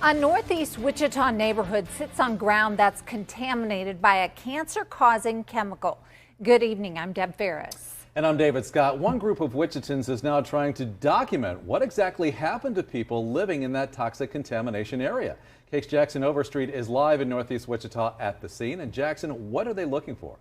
A northeast Wichita neighborhood sits on ground that's contaminated by a cancer-causing chemical. Good evening, I'm Deb Ferris. And I'm David Scott. One group of Wichitans is now trying to document what exactly happened to people living in that toxic contamination area. KAKE's Jackson Overstreet is live in northeast Wichita at the scene. And Jackson, what are they looking for?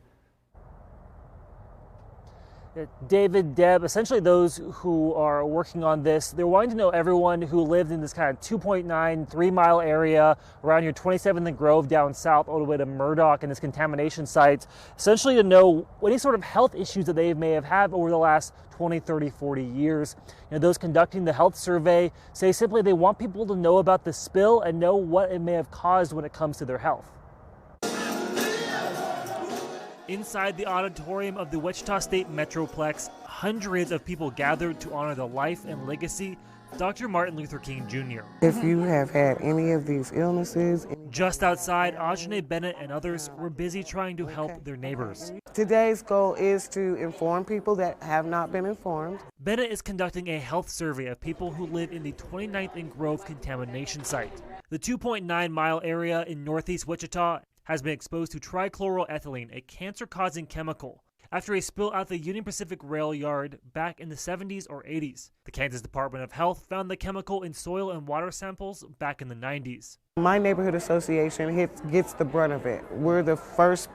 David, Deb, essentially those who are working on this, they're wanting to know everyone who lived in this kind of 2.9, 3-mile area around here, 27th and Grove down south all the way to Murdoch and this contamination site, essentially to know any sort of health issues that they may have had over the last 20, 30, 40 years. Those conducting the health survey say simply they want people to know about the spill and know what it may have caused when it comes to their health. Inside the auditorium of the Wichita State Metroplex, hundreds of people gathered to honor the life and legacy of Dr. Martin Luther King Jr. If you have had any of these illnesses. Just outside, Audrey Bennett and others were busy trying to help their neighbors. Today's goal is to inform people that have not been informed. Bennett is conducting a health survey of people who live in the 29th and Grove contamination site. The 2.9-mile area in northeast Wichita has been exposed to trichloroethylene, a cancer-causing chemical, after a spill at the Union Pacific Rail Yard back in the 70s or 80s. The Kansas Department of Health found the chemical in soil and water samples back in the 90s. My neighborhood association gets the brunt of it. We're the first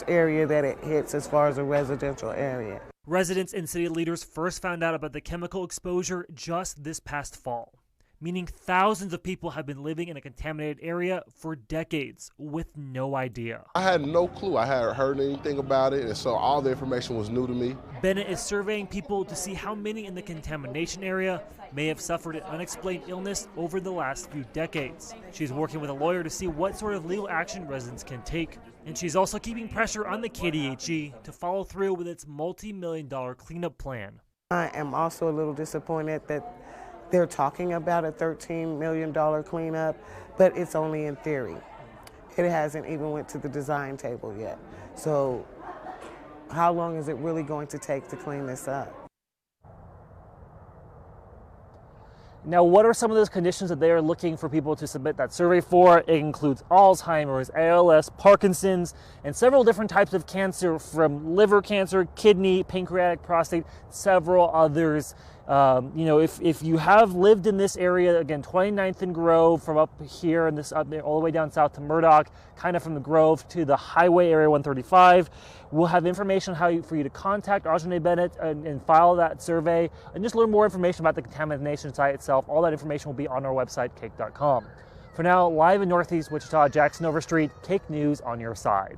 area that it hits as far as a residential area. Residents and city leaders first found out about the chemical exposure just this past fall, meaning thousands of people have been living in a contaminated area for decades with no idea. I had no clue. I hadn't heard anything about it, and so all the information was new to me. Bennett is surveying people to see how many in the contamination area may have suffered an unexplained illness over the last few decades. She's working with a lawyer to see what sort of legal action residents can take. And she's also keeping pressure on the KDHE to follow through with its multi-million-dollar cleanup plan. I am also a little disappointed that they're talking about a $13 million cleanup, but it's only in theory. It hasn't even went to the design table yet. So how long is it really going to take to clean this up? Now, what are some of those conditions that they are looking for people to submit that survey for? It includes Alzheimer's, ALS, Parkinson's, and several different types of cancer, from liver cancer, kidney, pancreatic, prostate, several others. If you have lived in this area, again, 29th and Grove, from up here and this up there all the way down south to Murdoch, kind of from the Grove to the highway area 135, we'll have information for you to contact Audrey Bennett and file that survey and just learn more information about the contamination site itself. All that information will be on our website, kake.com. For now, live in northeast Wichita, Jackson Overstreet, KAKE News on your side.